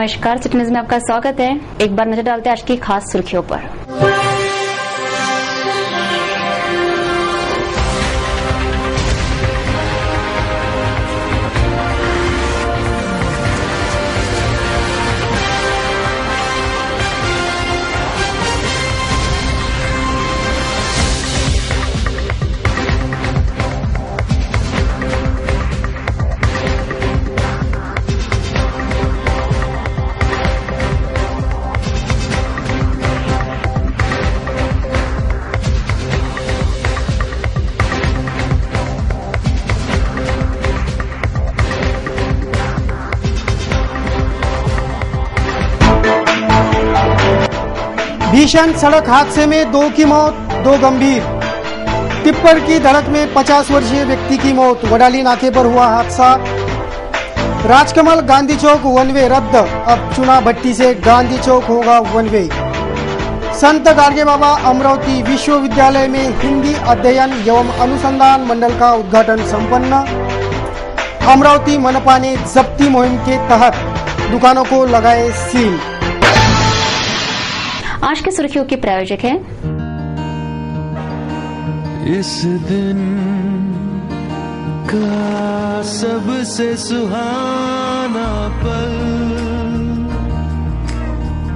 नमस्कार, city news में आपका स्वागत है। एक बार नजर डालते हैं आज की खास सुर्खियों पर। भीषण सड़क हादसे में 2 की मौत, 2 गंभीर। टिप्पर की धड़क में 50 वर्षीय व्यक्ति की मौत। वडाली नाके पर हुआ हादसा। राजकमल गांधी चौक वन वे रद्द, अब चुना भट्टी से गांधी चौक होगा वन वे। संत गाडगे बाबा अमरावती विश्वविद्यालय में हिंदी अध्ययन एवं अनुसंधान मंडल का उद्घाटन संपन्न। अमरावती मनपा ने जब्ती मुहिम के तहत दुकानों को लगाए सील। आज की सुर्खियों के प्रायोजक हैं इस दिन का सबसे सुहाना पल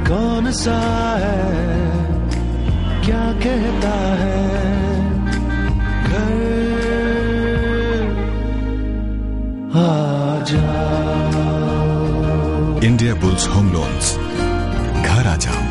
कौन सा है, क्या कहता है घर आ जाओ। इंडिया बुल्स होम लोन्स, घर आ जाओ।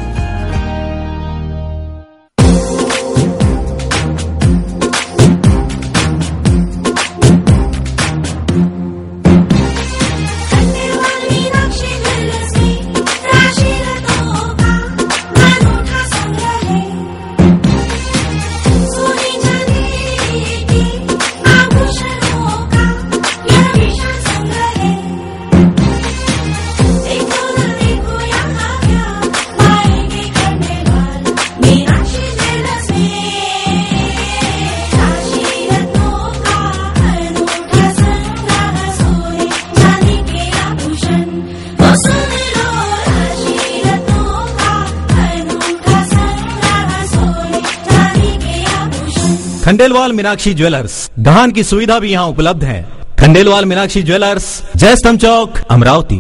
खंडेलवाल मीनाक्षी ज्वेलर्स, धान की सुविधा भी यहाँ उपलब्ध है। खंडेलवाल मीनाक्षी ज्वेलर्स, जयस्तंभ चौक, अमरावती।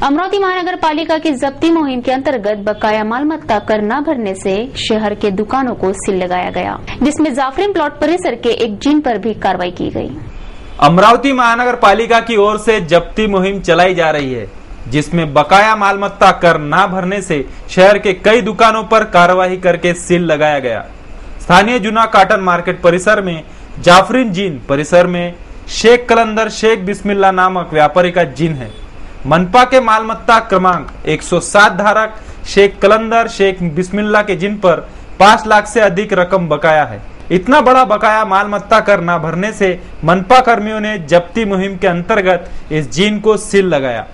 अमरावती महानगर पालिका की जब्ती मुहिम के अंतर्गत बकाया मालमत्ता कर न भरने से शहर के दुकानों को सील लगाया गया, जिसमें जाफरीन प्लॉट परिसर के एक जिन पर भी कार्रवाई की गई। अमरावती महानगर पालिका की ओर से जब्ती मुहिम चलाई जा रही है, जिसमें बकाया मालमत्ता कर न भरने से शहर के कई दुकानों पर कार्रवाई करके सील लगाया गया। स्थानीय जूना काटन मार्केट परिसर में जाफरीन जिन परिसर में शेख कलंदर शेख बिस्मिल्ला नामक व्यापारी का जिन है। मनपा के मालमत्ता क्रमांक 107 धारक शेख कलंदर शेख बिस्मिल्ला के जिन पर 5 लाख से अधिक रकम बकाया है। इतना बड़ा बकाया मालमत्ता कर न भरने से मनपा कर्मियों ने जब्ती मुहिम के अंतर्गत इस जिन को सील लगाया।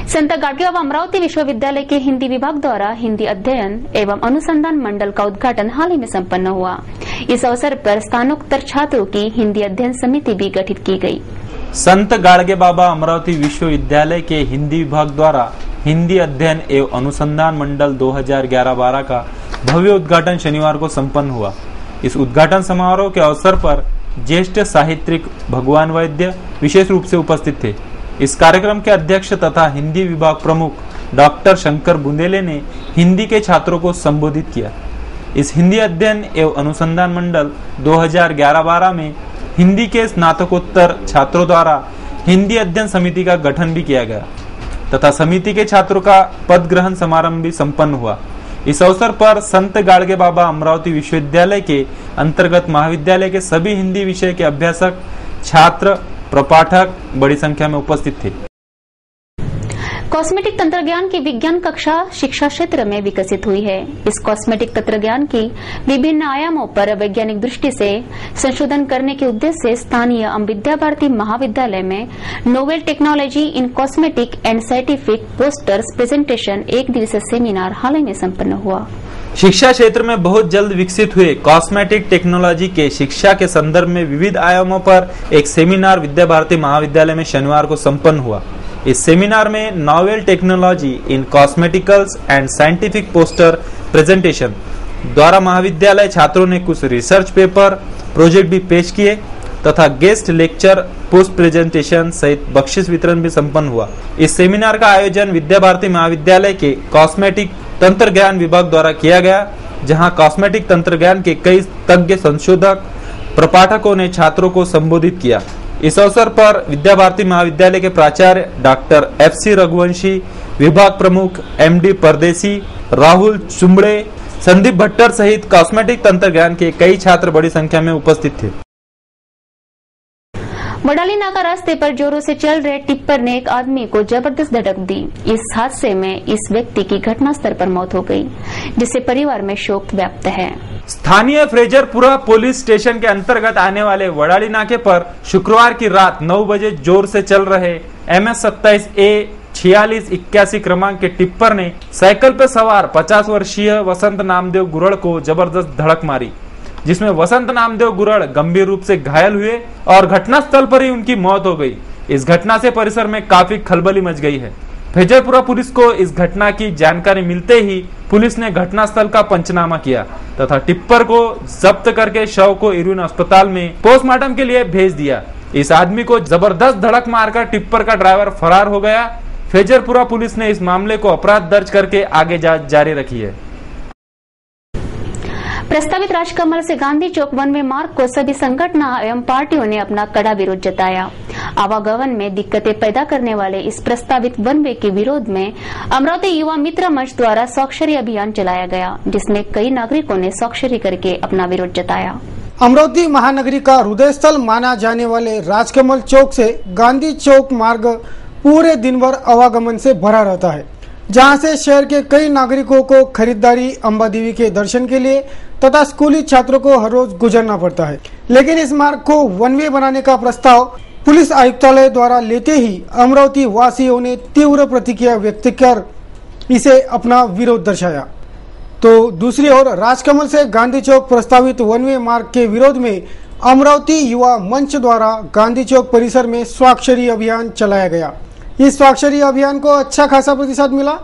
संत गाडगे बाबा अमरावती विश्वविद्यालय के हिंदी विभाग द्वारा हिंदी अध्ययन एवं अनुसंधान मंडल का उद्घाटन हाल ही में संपन्न हुआ। इस अवसर पर स्थानोत्तर छात्रों की हिंदी अध्ययन समिति भी गठित की गई। संत गाडगे बाबा अमरावती विश्वविद्यालय के हिंदी विभाग द्वारा हिंदी अध्ययन एवं अनुसंधान मंडल 2011-12 का भव्य उद्घाटन शनिवार को संपन्न हुआ। इस उद्घाटन समारोह के अवसर पर ज्येष्ठ साहित्यिक भगवान वैद्य विशेष रूप से उपस्थित थे। इस कार्यक्रम के अध्यक्ष तथा हिंदी विभाग प्रमुख डॉक्टर शंकर बुंदेले ने हिंदी के छात्रों को संबोधित किया। इस हिंदी अध्ययन एवं अनुसंधान मंडल 2011-12 में हिंदी के स्नातकोत्तर छात्रों द्वारा हिंदी अध्ययन समिति का गठन भी किया गया तथा समिति के छात्रों का पद ग्रहण समारोह भी संपन्न हुआ। इस अवसर पर संत गाडगे बाबा अमरावती विश्वविद्यालय के अंतर्गत महाविद्यालय के सभी हिंदी विषय के अभ्यासक, छात्र, प्रपाठक बड़ी संख्या में उपस्थित थे। कॉस्मेटिक तंत्रज्ञान की विज्ञान कक्षा शिक्षा क्षेत्र में विकसित हुई है। इस कॉस्मेटिक तंत्रज्ञान की विभिन्न आयामों पर वैज्ञानिक दृष्टि से संशोधन करने के उद्देश्य से स्थानीय विद्या भारती महाविद्यालय में novel technology in cosmetic and scientific posters presentation 1 दिवसीय सेमिनार हाल ही में संपन्न हुआ। शिक्षा क्षेत्र में बहुत जल्द विकसित हुए कॉस्मेटिक टेक्नोलॉजी के शिक्षा के संदर्भ में विविध आयामों पर एक सेमिनार विद्या भारती महाविद्यालय में शनिवार को संपन्न हुआ। इस सेमिनार में novel technology in cosmeticals and scientific poster presentation द्वारा महाविद्यालय छात्रों ने कुछ रिसर्च पेपर, प्रोजेक्ट भी पेश किए तथा गेस्ट लेक्चर, पोस्ट प्रेजेंटेशन सहित बख्शिश वितरण भी संपन्न हुआ। इस सेमिनार का आयोजन विद्या भारती महाविद्यालय के कॉस्मेटिक तंत्र ज्ञान विभाग द्वारा किया गया, जहां कॉस्मेटिक तंत्र ज्ञान के कई तज्ञ संशोधक प्रपाठकों ने छात्रों को संबोधित किया। इस अवसर पर विद्या भारती महाविद्यालय के प्राचार्य डॉक्टर FC रघुवंशी, विभाग प्रमुख MD परदेसी, राहुल चुम्बड़े, संदीप भट्टर सहित कॉस्मेटिक तंत्र ज्ञान के कई छात्र बड़ी संख्या में उपस्थित थे। वडाली नाका रास्ते पर जोरों से चल रहे टिप्पर ने एक आदमी को जबरदस्त धड़क दी। इस हादसे में इस व्यक्ति की घटनास्थल पर मौत हो गई, जिससे परिवार में शोक व्याप्त है। स्थानीय फ्रेजरपुरा पुलिस स्टेशन के अंतर्गत आने वाले वडाली नाके पर शुक्रवार की रात 9 बजे जोर से चल रहे MS 27A 4681 क्रमांक के टिप्पर ने साइकिल पर सवार 50 वर्षीय वसंत नामदेव गुरड़ को जबरदस्त धड़क मारी, जिसमें वसंत नामदेव गुरड़ गंभीर रूप से घायल हुए और घटनास्थल पर ही उनकी मौत हो गई। इस घटना से परिसर में काफी खलबली मच गई है। फ्रेजरपुरा पुलिस को इस घटना की जानकारी मिलते ही पुलिस ने घटनास्थल का पंचनामा किया तथा टिप्पर को जब्त करके शव को इरविन अस्पताल में पोस्टमार्टम के लिए भेज दिया। इस आदमी को जबरदस्त धड़क मारकर टिप्पर का ड्राइवर फरार हो गया। फ्रेजरपुरा पुलिस ने इस मामले को अपराध दर्ज करके आगे जांच जारी रखी है। प्रस्तावित राजकमल से गांधी चौक वन वे मार्ग को सभी संगठनों एवं पार्टियों ने अपना कड़ा विरोध जताया। आवागमन में दिक्कतें पैदा करने वाले इस प्रस्तावित वन वे के विरोध में अमरावती युवा मित्र मंच द्वारा स्वाक्षरी अभियान चलाया गया, जिसमें कई नागरिकों ने स्वाक्षरी करके अपना विरोध जताया। अमरावती महानगरी का हृदय स्थल माना जाने वाले राजकमल चौक से गांधी चौक मार्ग पूरे दिन भर आवागमन से भरा रहता है, जहां से शहर के कई नागरिकों को खरीदारी, अम्बा देवी के दर्शन के लिए तथा स्कूली छात्रों को हर रोज गुजरना पड़ता है। लेकिन इस मार्ग को वन वे बनाने का प्रस्ताव पुलिस आयुक्तालय द्वारा लेते ही अमरावती वासियों ने तीव्र प्रतिक्रिया व्यक्त कर इसे अपना विरोध दर्शाया। तो दूसरी ओर राजकमल से गांधी चौक प्रस्तावित वन वे मार्ग के विरोध में अमरावती युवा मंच द्वारा गांधी चौक परिसर में स्वाक्षरी अभियान चलाया गया। इस स्वाक्षरी अभियान को अच्छा खासा प्रतिसाद मिला।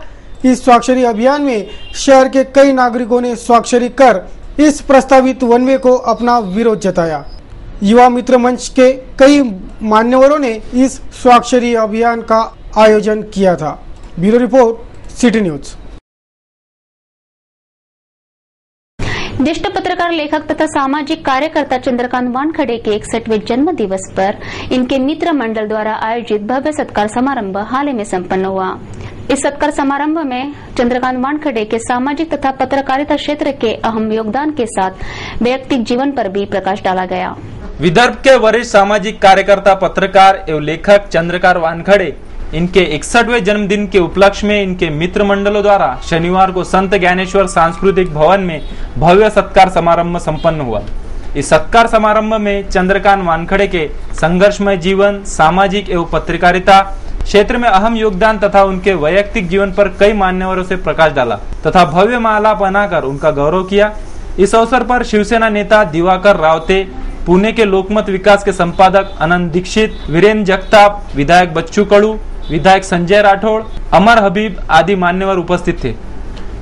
इस स्वाक्षरी अभियान में शहर के कई नागरिकों ने स्वाक्षरी कर इस प्रस्तावित वन वे को अपना विरोध जताया। युवा मित्र मंच के कई मान्यवरों ने इस स्वाक्षरी अभियान का आयोजन किया था। Bureau report, city news. ज्येष्ठ पत्रकार, लेखक तथा सामाजिक कार्यकर्ता चंद्रकांत वानखड़े के 61वें जन्म दिवस पर इनके मित्र मंडल द्वारा आयोजित भव्य सत्कार समारोह हाल ही में संपन्न हुआ। इस सत्कार समारोह में चंद्रकांत वानखड़े के सामाजिक तथा पत्रकारिता क्षेत्र के अहम योगदान के साथ वैयक्तिक जीवन पर भी प्रकाश डाला गया। विदर्भ के वरिष्ठ सामाजिक कार्यकर्ता, पत्रकार एवं लेखक चंद्रकांत वानखड़े इनके 61वें जन्मदिन के उपलक्ष्य में इनके मित्र मंडलों द्वारा शनिवार को संत ज्ञानेश्वर सांस्कृतिक भवन में भव्य सत्कार समारंभ संपन्न हुआ। इस सत्कार समारंभ में चंद्रकांत वानखड़े के संघर्षमय जीवन, सामाजिक एवं पत्रकारिता क्षेत्र में अहम योगदान तथा उनके वैयक्तिक जीवन पर कई मान्यवरों से प्रकाश डाला तथा भव्य माला बनाकर उनका गौरव किया। इस अवसर पर शिवसेना नेता दिवाकर रावते, पुणे के लोकमत विकास के संपादक अनंत दीक्षित, वीरेंद्र जगताप, विधायक बच्चू कड़ू, विधायक संजय राठौड़, अमर हबीब आदि मान्यवर उपस्थित थे।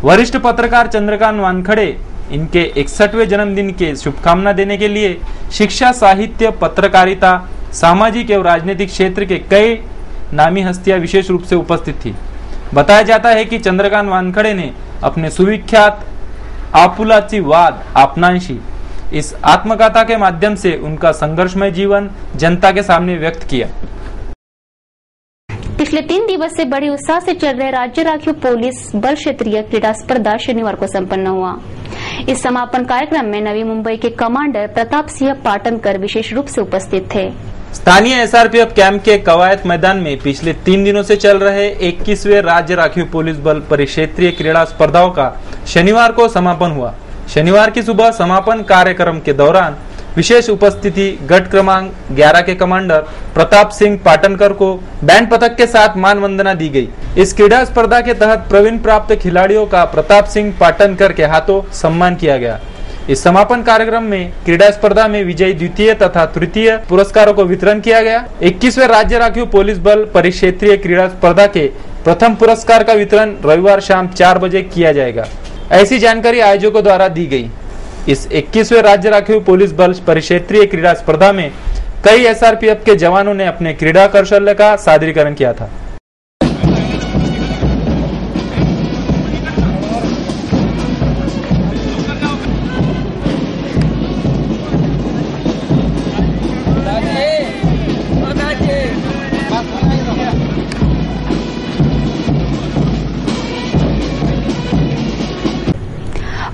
वरिष्ठ पत्रकार चंद्रकांत वानखड़े इनके 61वें जन्मदिन के शुभकामना देने के लिए शिक्षा, साहित्य, पत्रकारिता, सामाजिक एवं राजनीतिक क्षेत्र के कई नामी हस्तियां विशेष रूप से उपस्थित थी। बताया जाता है कि चंद्रकांत वानखड़े ने अपने सुविख्यात आपुलाची वाद आपनांशी इस आत्मकथा के माध्यम से उनका संघर्षमय जीवन जनता के सामने व्यक्त किया। पिछले 3 दिवस से बड़ी उत्साह से चल रहे राज्य राखीव पुलिस बल क्षेत्रीय क्रीड़ा स्पर्धा शनिवार को संपन्न हुआ। इस समापन कार्यक्रम में नवी मुंबई के कमांडर प्रताप सिंह पाटनकर विशेष रूप से उपस्थित थे। स्थानीय SRPF कैंप के कवायद मैदान में पिछले 3 दिनों से चल रहे 21वें राज्य राखीव पुलिस बल परिक्षेत्रीय क्रीड़ा स्पर्धाओं का शनिवार को समापन हुआ। शनिवार की सुबह समापन कार्यक्रम के दौरान विशेष उपस्थिति गट क्रमांक 11 के कमांडर प्रताप सिंह पाटनकर को बैंड पथक के साथ मान वंदना दी गई। इस क्रीड़ा स्पर्धा के तहत प्रवीण प्राप्त खिलाड़ियों का प्रताप सिंह पाटनकर के हाथों सम्मान किया गया। इस समापन कार्यक्रम में क्रीड़ा स्पर्धा में विजयी द्वितीय तथा तृतीय पुरस्कारों को वितरण किया गया। 21वें राज्य राखीव पुलिस बल परिक्षेत्रीय क्रीड़ा स्पर्धा के प्रथम पुरस्कार का वितरण रविवार शाम 4 बजे किया जाएगा। ऐसी जानकारी आयोजकों द्वारा दी गई। इस 21वें राज्य राखीव पुलिस बल परिक्षेत्रीय क्रीड़ा स्पर्धा में कई SRPF के जवानों ने अपने क्रीड़ा कौशल्य का सादरीकरण किया था।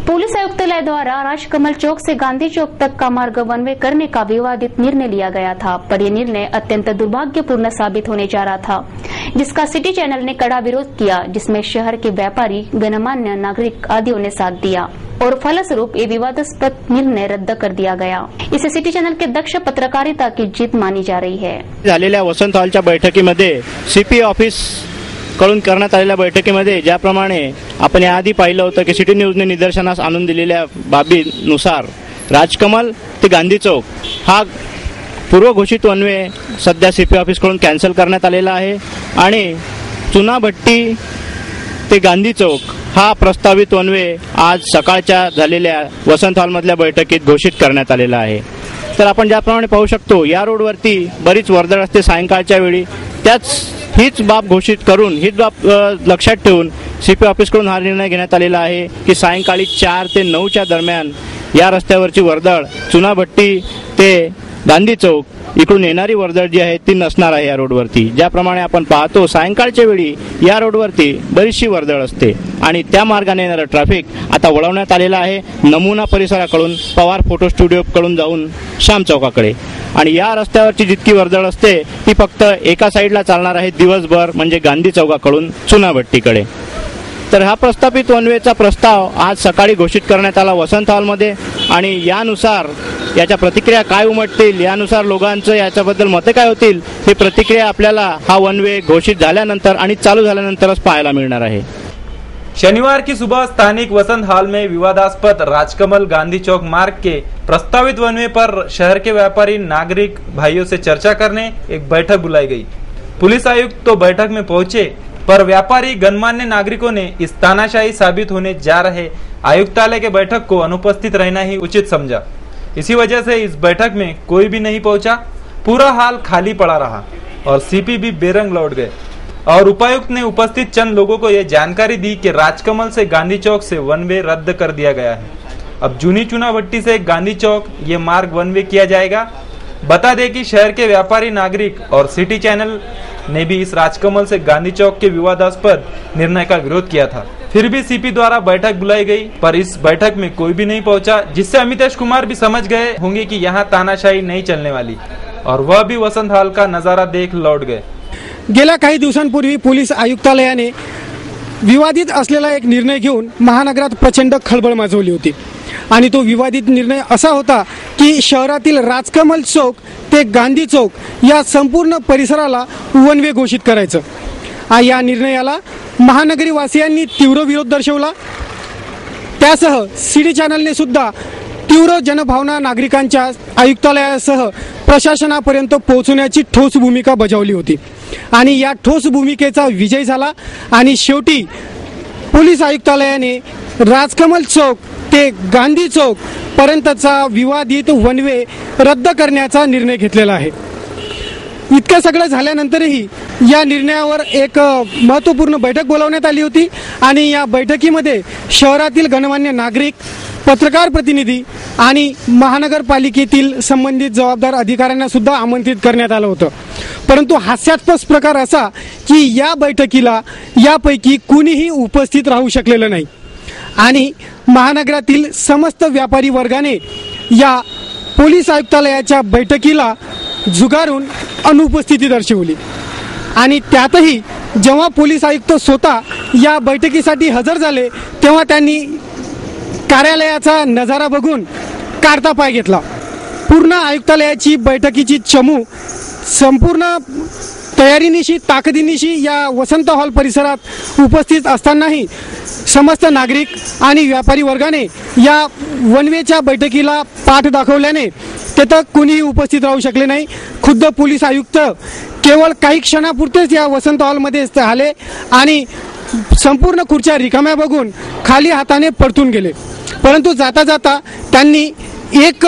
पुलिस आयुक्तालय द्वारा राजकमल चौक से गांधी चौक तक का मार्ग वन वे करने का विवादित निर्णय लिया गया था, पर यह निर्णय अत्यंत दुर्भाग्यपूर्ण साबित होने जा रहा था, जिसका सिटी चैनल ने कड़ा विरोध किया, जिसमें शहर के व्यापारी, गणमान्य नागरिक आदियों ने साथ दिया और फलस्वरूप ये विवादास्पद निर्णय रद्द कर दिया गया। इसे सिटी चॅनल के दक्ष पत्रकारिता की जीत मानी जा रही है। झालेल्या वसंत हॉलच्या बैठकीमध्ये सीपी ऑफिस कडून करण्यात आलेल्या बैठकीमध्ये ज्याप्रमाणे आपण याआधी पाहिलं होतं की सिटी न्यूजने निदर्शनास आणून दिलेल्या बाबीनुसार राजकमल ते गांधी चौक हा पूर्वघोषित वन वे सध्या सीपी ऑफिस कडून कॅन्सल करण्यात आलेला आहे आणि चुनाभट्टी ते गांधी चौक हा प्रस्तावित वन वे आज सकाळच्या झालेल्या वसंत हॉलमधल्या बैठकीत घोषित करण्यात आलेला आहे। तर आपण ज्याप्रमाणे पाहू शकतो या रोडवरती बरीच वर्दळ असते सायंकाळच्या वेळी, हीच बाब घोषित करून हीच बाब लक्षात ठेवून सीपी ऑफिसकडून हा निर्णय घेण्यात आलेला आहे की सायंकाळी 4 ते 9च्या दरम्यान या रस्त्यावरची वर्दळ चुनाभट्टी ते गांधी चौक इकडून येणारी वर्दळ जी आहे ती नसणार आहे या रोडवरती। ज्याप्रमाणे आपण पाहतो सायंकाळच्या वेळी या रोडवरती बरीचशी वर्दळ असते आणि त्या मार्गाने येणारं ट्रॅफिक आता वळवण्यात आलेलं आहे नमुना परिसराकडून पवार फोटो स्टुडिओकडून जाऊन श्याम चौकाकडे आणि या रस्त्यावरची जितकी वर्दळ असते ती फक्त एका साईडला चालणार आहे दिवसभर, म्हणजे गांधी चौकाकडून चुनाभट्टीकडे। तर हा प्रस्तावित वन वेचा प्रस्ताव आज सकाळी घोषित करण्यात आला वसंत हॉलमध्ये आणि यानुसार याच्या प्रतिक्रिया काय उमटतील, यानुसार लोकांचं याच्याबद्दल मते काय होतील, ही प्रतिक्रिया आपल्याला हा वन वे घोषित झाल्यानंतर आणि चालू झाल्यानंतरच पाहायला मिळणार आहे। शनिवार की सुबह स्थानिक वसंत हॉल में विवादास्पद राजकमल गांधी चौक मार्ग के प्रस्तावित वन वे पर शहर के व्यापारी नागरिक भाइयों से चर्चा करने एक बैठक बुलाई गई। पुलिस आयुक्त तो बैठक में पहुंचे, पर व्यापारी गणमान्य नागरिकों ने इस तानाशाही साबित होने जा रहे आयुक्तालय के बैठक को अनुपस्थित रहना ही उचित समझा। इसी वजह से इस बैठक में कोई भी नहीं पहुंचा, पूरा हाल खाली पड़ा रहा और सीपी भी बेरंग लौट गए और उपायुक्त ने उपस्थित चंद लोगों को यह जानकारी दी कि राजकमल से गांधी चौक से वन वे रद्द कर दिया गया है। अब जूनी चुनाभट्टी से गांधी चौक ये मार्ग वन वे किया जाएगा। बता दें कि शहर के व्यापारी नागरिक और सिटी चैनल ने भी इस राजकमल से गांधी चौक के विवादास्पद निर्णय का विरोध किया था। फिर भी सीपी द्वारा बैठक बुलाई गई, पर इस बैठक में कोई भी नहीं पहुंचा, जिससे अमितेश कुमार भी समझ गए होंगे कि यहाँ तानाशाही नहीं चलने वाली और वह भी वसंत हॉल का नजारा देख लौट गए। गेल्या काही दिवसांपूर्वी पोलीस आयुक्तालयाने विवादित असलेला एक निर्णय घेऊन महानगरात प्रचंड खळबळ माजवली होती आणि तो विवादित निर्णय असा होता की शहरातील राजकमल चौक ते गांधी चौक या संपूर्ण परिसराला वन वे घोषित करायचं। या निर्णयाला महानगरीवासियांनी तीव्र विरोध दर्शवला। त्यासह सिटी चॅनलने सुद्धा तीव्र जनभावना नागरिकांच्या आयुक्तालयासह प्रशासनापर्यंत पोहोचवण्याची ठोस भूमिका बजावली होती आणि या ठोस भूमिकेचा विजय झाला आणि शेवटी पोलीस आयुक्तालयाने राजकमल चौक ते गांधी चौक पर्यंतचा विवादित वन वे रद्द करण्याचा निर्णय घेतलेला आहे। इतकं सगळं झाल्यानंतरही या निर्णयावर एक महत्त्वपूर्ण बैठक बोलावण्यात आली होती आणि या बैठकीमध्ये शहरातील गणमान्य नागरिक, पत्रकार प्रतिनिधी आणि महानगरपालिकेतील संबंधित जबाबदार अधिकाऱ्यांना सुद्धा आमंत्रित करण्यात आलं होतं। परंतु हास्यास्पद प्रकार असा की या बैठकीला यापैकी कुणीही उपस्थित राहू शकलेलं नाही आणि महानगरातील समस्त व्यापारी वर्गाने या पोलीस आयुक्तालयाच्या बैठकीला झुगारून अनुपस्थिती दर्शवली आणि त्यातही जेव्हा पोलीस आयुक्त स्वतः या बैठकीसाठी हजर झाले तेव्हा त्यांनी कार्यालयाचा नजारा बघून काढता पाय घेतला पूर्ण आयुक्तालयाची बैठकीची चमू संपूर्ण तयारीनिशी ताकदीनिशी या वसंत हॉल परिसरात उपस्थित असतानाही समस्त नागरिक आणि व्यापारी वर्गाने या वनवेच्या बैठकीला पाठ दाखवल्याने तेथे कोणीही उपस्थित राहू शकले नाही. खुद्द पोलीस आयुक्त केवळ काही क्षणापुरतेच या वसंत हॉलमध्ये आले आणि संपूर्ण खुर्च्या रिकाम्या बघून खाली हाताने परतून गेले. परंतु जाता जाता त्यांनी एक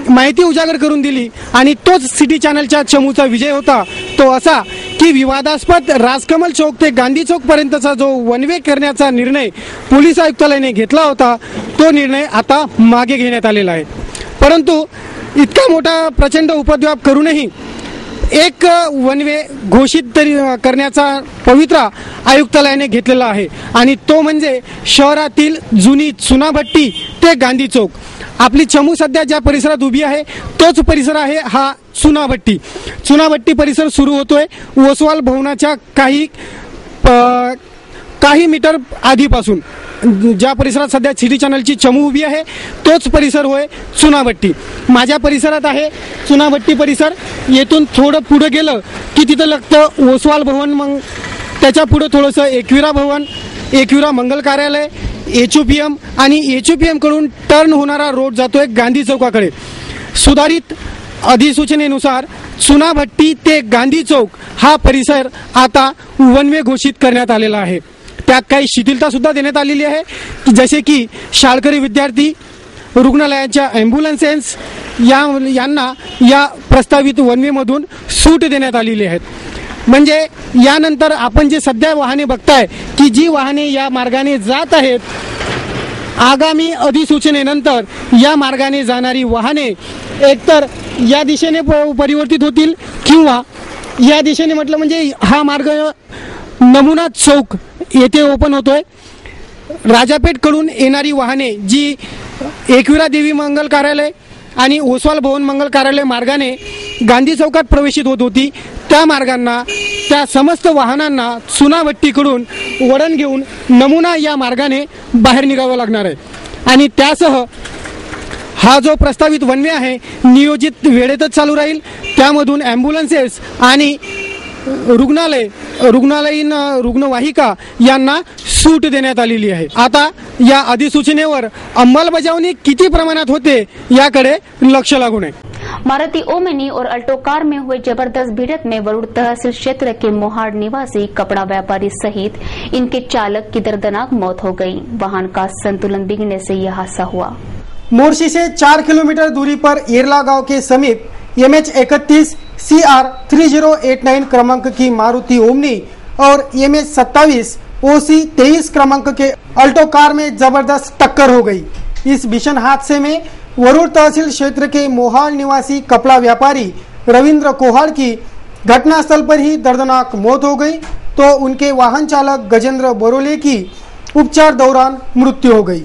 माहिती उजागर करून दिली आणि तोच सिटी चॅनलच्या चमूचा विजय होता. तो असा की विवादास्पद राजकमल चौक ते गांधी चौक पर्यंतचा जो वनवे करण्याचा निर्णय पोलीस आयुक्तालयाने घेतला होता तो निर्णय आता मागे घेण्यात आलेला आहे. परंतु इतका मोठा प्रचंड उपद्व्याप करूनही एक वनवे घोषित तरी करण्याचा पवित्रा आयुक्तालयाने घेतलेला आहे आणि तो म्हणजे शहरातील जुनी चुनाभट्टी ते गांधी चौक. आपली चमू सध्या ज्या परिसरात उभी आहे तोच परिसर आहे हा चुनाभट्टी परिसर सुरू होतोय ओसवाल भवनाच्या काही मीटर आधीपासून. ज्या परिसरात सध्या सिटी चॅनलची चमू उभी आहे तोच परिसर होय चुनाभट्टी. माझ्या परिसरात आहे चुनाभट्टी परिसर. येथून थोडं पुढे गेलं की तिथं लागतं ओसवाल भवन, मग त्याच्या पुढे थोडंसं एकविरा भवन, एकविरा मंगल कार्यालय, HOPM आणि HOPM कडून टर्न होणारा रोड जातोय गांधी चौकाकडे. सुधारित अधिसूचनेनुसार चुनाभट्टी ते गांधी चौक हा परिसर आता वनवे घोषित करण्यात आलेला आहे. त्यात काही शिथिलता सुद्धा देण्यात आलेली आहे, जसे की शाळकरी विद्यार्थी, रुग्णालयाच्या ॲम्ब्युलन्सेस यांना या प्रस्तावित वनवेमधून सूट देण्यात आलेली आहे. म्हणजे यानंतर आपण जे सध्या वाहने बघताय की जी वाहने या मार्गाने जात आहेत, आगामी अधिसूचनेनंतर या मार्गाने जाणारी वाहने एकतर या दिशेने परिवर्तित होतील किंवा या दिशेने म्हटलं म्हणजे हा मार्ग नमुना चौक येथे ओपन होतोय. राजापेठकडून येणारी वाहने जी एकविरा देवी मंगल कार्यालय आणि ओसवाल भवन मंगल कार्यालय मार्गाने गांधी चौकात प्रवेशित होत होती त्या मार्गांना, त्या समस्त वाहनांना चुनाभट्टीकडून वळण घेऊन नमुना या मार्गाने बाहेर निघावं लागणार आहे. आणि त्यासह हा जो प्रस्तावित वनवे आहे नियोजित वेळेतच चालू राहील. त्यामधून ॲम्ब्युलन्सेस आणि रुग्णालयीन रुग्णवाहिका यांना सूट देण्यात आलेली आहे. आता या अधिसूचनेवर अंमलबजावणी किती प्रमाणात होते याकडे लक्ष लागून आहे. मारुति ओमिनी और अल्टो कार में हुए जबरदस्त भिड़ंत में वरुण तहसील क्षेत्र के मोहाड़ निवासी कपड़ा व्यापारी सहित इनके चालक की दर्दनाक मौत हो गई. वाहन का संतुलन बिगड़ने से यह हादसा हुआ. मोर्शी से 4 किलोमीटर दूरी पर येरला गांव के समीप MH31 CR 3089 क्रमांक की मारुति ओमनी और MH27 OC 23 क्रमांक के अल्टो कार में जबरदस्त टक्कर हो गई. इस भीषण हादसे में वरुण तहसील क्षेत्र के मोहाड़ निवासी कपड़ा व्यापारी रविंद्र कोहाड़ की घटनास्थल पर ही दर्दनाक मौत हो गई, तो उनके वाहन चालक गजेंद्र बोरोले की उपचार दौरान मृत्यु हो गई.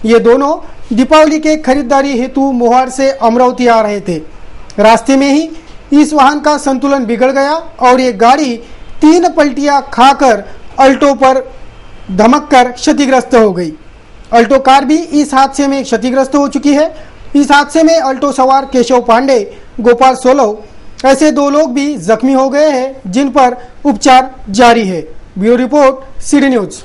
ये दोनों दीपावली के खरीदारी हेतु मोहाड़ से अमरावती आ रहे थे. रास्ते में ही इस वाहन का संतुलन बिगड़ गया और ये गाड़ी 3 पलटियां खाकर अल्टो पर धमककर क्षतिग्रस्त हो गई. अल्टो कार भी इस हादसे में क्षतिग्रस्त हो चुकी है. इस हादसे में अल्टो सवार केशव पांडे, गोपाल सोलव ऐसे 2 लोग भी जख्मी हो गए हैं जिन पर उपचार जारी है. Bureau report city news.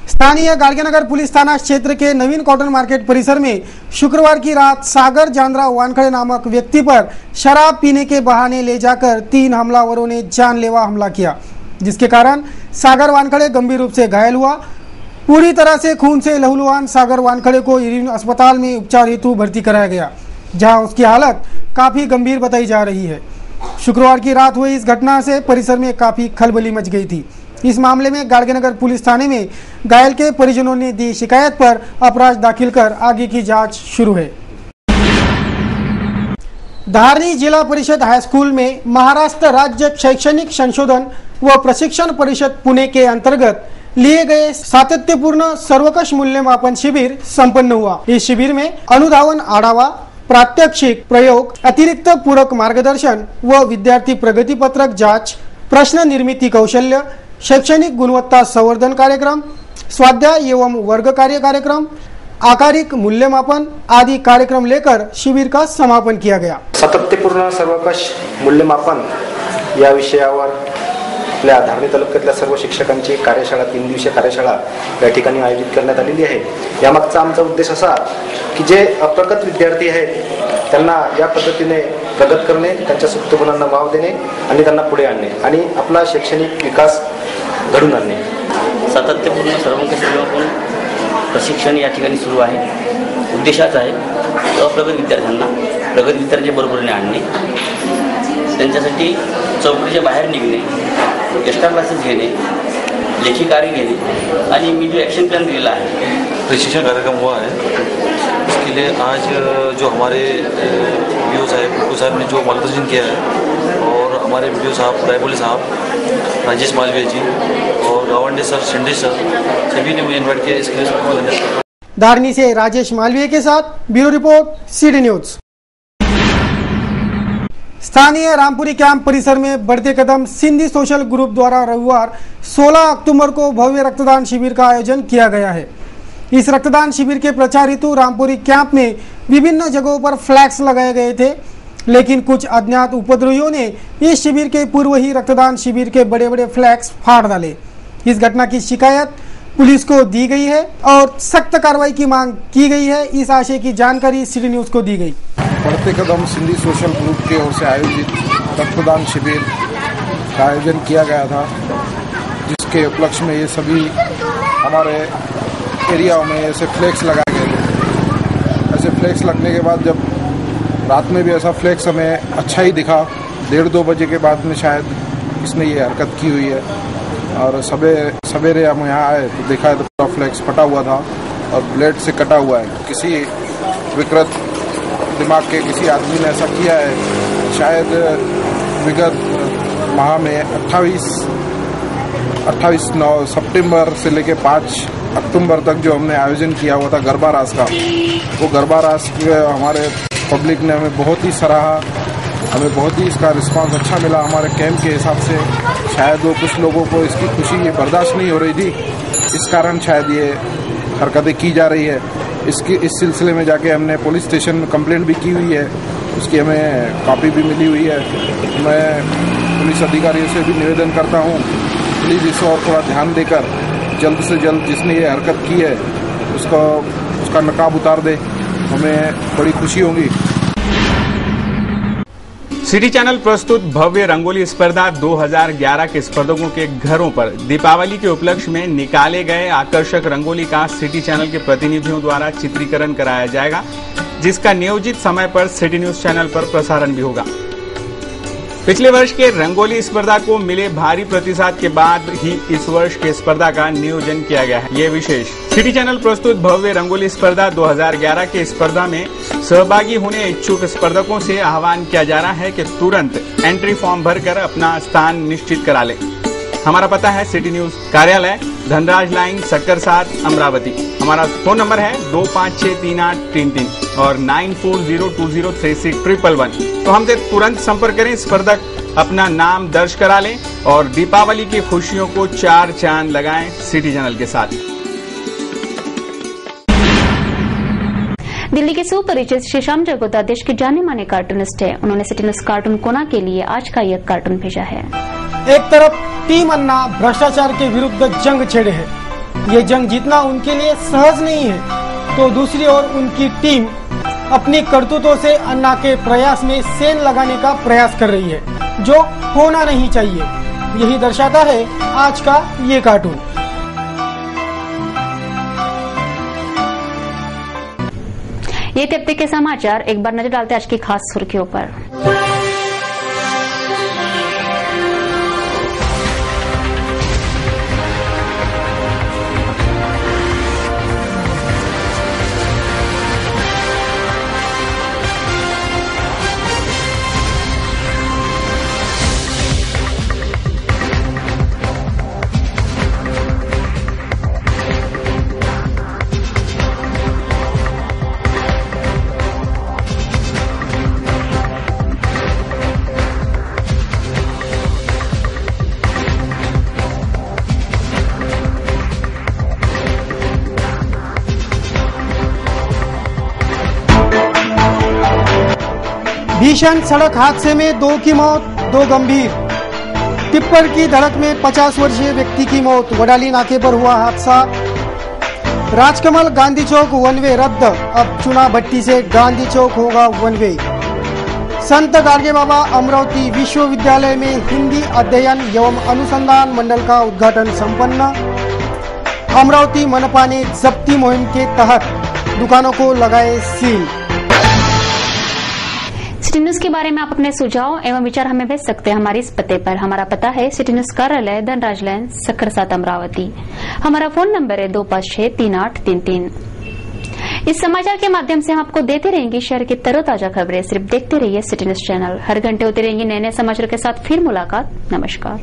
स्थानीय गाडगेनगर पुलिस थाना क्षेत्र के नवीन कॉटन मार्केट परिसर में शुक्रवार की रात सागर जांद्रा वानखड़े नामक व्यक्ति पर शराब पीने के बहाने ले जाकर 3 हमलावरों ने जानलेवा हमला किया, जिसके कारण सागर वानखड़े गंभीर रूप से घायल हुआ. पूरी तरह से खून से लहूलुहान सागर वानखड़े को इरविन अस्पताल में उपचार हेतु भर्ती कराया गया, जहां उसकी हालत काफी गंभीर बताई जा रही है. शुक्रवार की रात हुई इस घटना से परिसर में काफी खलबली मच गई थी. इस मामले में गाडगेनगर पुलिस थाने में घायल के परिजनों ने दी शिकायत पर अपराध दाखिल कर आगे की जांच शुरू है. धारनी जिला परिषद हाईस्कूल में महाराष्ट्र राज्य शैक्षणिक संशोधन व प्रशिक्षण परिषद पुणे के अंतर्गत लिए गए सातत्यपूर्ण सर्वकष मूल्यमापन शिविर संपन्न हुआ. इस शिविर में अनुधावन आढावा, प्रात्यक्षिक, प्रयोग, अतिरिक्त पूरक मार्गदर्शन व विद्यार्थी प्रगति पत्रक जांच, प्रश्न निर्मिती कौशल्य, शैक्षणिक गुणवत्ता संवर्धन कार्यक्रम, स्वाध्याय एवं वर्ग कार्य कार्यक्रम, आकारिक मूल्यमापन आदि कार्यक्रम लेकर शिविर का समापन किया गया। सातत्यपूर्ण सर्वकष मूल्यमापन या विषयावर आपल्या धारणी तालुक्यातल्या सर्व शिक्षकांची कार्यशाळा 3 दिवसीय कार्यशाळा या ठिकाणी आयोजित करण्यात आलेली आहे। यामागचा आमचा उद्देश असा की जे अप्रगत विद्यार्थी आहेत त्यांना या पद्धतीने प्रगत करणे, त्यांच्या सुप्त गुणांना वाव देणे आणि त्यांना पुढे आणणे आणि आपला शैक्षणिक विकास घडून आणणे। सातत्यपूर्ण सर्वंकष मूल्यमापन प्रशिक्षण या ठिकाणी सुरू आहे। उद्देशाच आहे अप्रगत विद्यार्थ्यांना प्रगत विद्यार्थ्यांच्या बरोबरीने आणणे, त्यांच्यासाठी चौकटीच्या बाहेर निघणे, एक्स्ट्रा क्लासेस घेणे, लेखी कार्य घेणे आणि मी जो एक्शन प्लान दिलेला आहे प्रशिक्षण कार्यक्रम हुआ है। इसके लिए आज जो हमारे वीडियो साहब ने जो मार्गदर्शन किया है और हमारे वीडियो साहब रायबोली साहब, राजेश मालवीय जी और गावंडे सर, शिंदे सर, सभी ने मुझे इन्वाइट किया इसके लिए। धारनी से राजेश मालवीय के साथ ब्यूरो रिपोर्ट सिटी न्यूज। स्थानीय रामपुरी कैंप परिसर में बढ़ते कदम सिंधी सोशल ग्रुप द्वारा रविवार 16 अक्टूबर को भव्य रक्तदान शिविर का आयोजन किया गया है। इस रक्तदान शिविर के प्रचार हेतु रामपुरी कैंप में विभिन्न जगहों पर फ्लैग्स लगाए गए थे, लेकिन कुछ अज्ञात उपद्रवियों ने इस शिविर के पूर्व ही रक्तदान शिविर के बड़े बड़े फ्लैग्स फाड़ डाले। इस घटना की शिकायत पुलिस को दी गई है और सख्त कार्रवाई की मांग की गई है। इस आशय की जानकारी सिटी न्यूज को दी गई। बढ़ते कदम सिंधी सोशल ग्रुप की ओर से आयोजित रक्तदान शिविर का आयोजन किया गया था, जिसके उपलक्ष्य में ये सभी हमारे एरियाओं में ऐसे फ्लैक्स लगाए गए थे। ऐसे फ्लैक्स लगने के बाद जब रात में भी ऐसा फ्लैक्स हमें अच्छा ही दिखा, 1:30-2 बजे के बाद में शायद इसने ये हरकत की हुई है और सवेरे हम यहाँ आए तो देखा तो पूरा फ्लैक्स फटा हुआ था और ब्लेड से कटा हुआ है। किसी विकृत दिमाग के किसी आदमी ने ऐसा किया है। शायद विगत माह में 28 सितंबर से लेकर 5 अक्टूबर तक जो हमने आयोजन किया हुआ था गरबा रास का, वो गरबा रास हमारे पब्लिक ने हमें बहुत ही सराहा, हमें बहुत ही इसका रिस्पांस अच्छा मिला हमारे कैंप के हिसाब से। शायद वो कुछ लोगों को इसकी खुशी बर्दाश्त नहीं हो रही थी, इस कारण शायद ये हरकतें की जा रही है। इस सिलसिले में जाके हमने पुलिस स्टेशन में कंप्लेंट भी की हुई है, उसकी हमें कॉपी भी मिली हुई है। मैं पुलिस अधिकारियों से भी निवेदन करता हूँ, प्लीज़ इस और थोड़ा ध्यान देकर जल्द से जल्द जिसने ये हरकत की है उसका नकाब उतार दे, हमें बड़ी खुशी होगी। सिटी चैनल प्रस्तुत भव्य रंगोली स्पर्धा 2011 के स्पर्धकों के घरों पर दीपावली के उपलक्ष्य में निकाले गए आकर्षक रंगोली का सिटी चैनल के प्रतिनिधियों द्वारा चित्रीकरण कराया जाएगा, जिसका नियोजित समय पर सिटी न्यूज चैनल पर प्रसारण भी होगा। पिछले वर्ष के रंगोली स्पर्धा को मिले भारी प्रतिसाद के बाद ही इस वर्ष के स्पर्धा का नियोजन किया गया है। ये विशेष सिटी चैनल प्रस्तुत भव्य रंगोली स्पर्धा 2011 के स्पर्धा में सहभागी होने इच्छुक स्पर्धकों से आह्वान किया जा रहा है कि तुरंत एंट्री फॉर्म भरकर अपना स्थान निश्चित करा लें। हमारा पता है सिटी न्यूज कार्यालय, धनराज लाइन, सक्कर 7, अमरावती। हमारा फोन नंबर है 25638333 और 9402036111। तो हमसे तुरंत संपर्क करें, स्पर्धक अपना नाम दर्ज करा लें और दीपावली की खुशियों को 4 चांद लगाएं सिटी चैनल के साथ। दिल्ली के सुपरिचित श्रीशाम जगोता देश के जाने माने कार्टूनिस्ट है। उन्होंने सिटी न्यूज कार्टून कोना के लिए आज का यह कार्टून भेजा है। एक तरफ टीम अन्ना भ्रष्टाचार के विरुद्ध जंग छेड़े है। ये जंग जीतना उनके लिए सहज नहीं है, तो दूसरी ओर उनकी टीम अपनी करतूतों से अन्ना के प्रयास में सेंध लगाने का प्रयास कर रही है, जो होना नहीं चाहिए। यही दर्शाता है आज का ये कार्टून। ये थे अब तक के समाचार। एक बार नजर डालते आज की खास सुर्खियों पर। भीषण सड़क हादसे में 2 की मौत, 2 गंभीर। टिप्पर की धड़क में 50 वर्षीय व्यक्ति की मौत। वडाली नाके पर हुआ हादसा। राजकमल गांधी चौक वन वे रद्द, अब चुना भट्टी से गांधी चौक होगा वन वे। संत गाडगे बाबा अमरावती विश्वविद्यालय में हिंदी अध्ययन एवं अनुसंधान मंडल का उद्घाटन संपन्न। अमरावती मनपा ने जब्ती मुहिम के तहत दुकानों को लगाए सील। सिटी न्यूज के बारे में आप अपने सुझाव एवं विचार हमें भेज सकते हैं हमारे इस पते पर। हमारा पता है सिटी न्यूज कार्यालय, धनराज लैन, सक्कर 7, अमरावती। हमारा फोन नंबर है 256333। इस समाचार के माध्यम से हम आपको देते रहेंगे शहर की तरोताजा खबरें। सिर्फ देखते रहिए सिटी न्यूज चैनल। हर घंटे होती रहेंगी नए नए समाचार के साथ फिर मुलाकात। नमस्कार।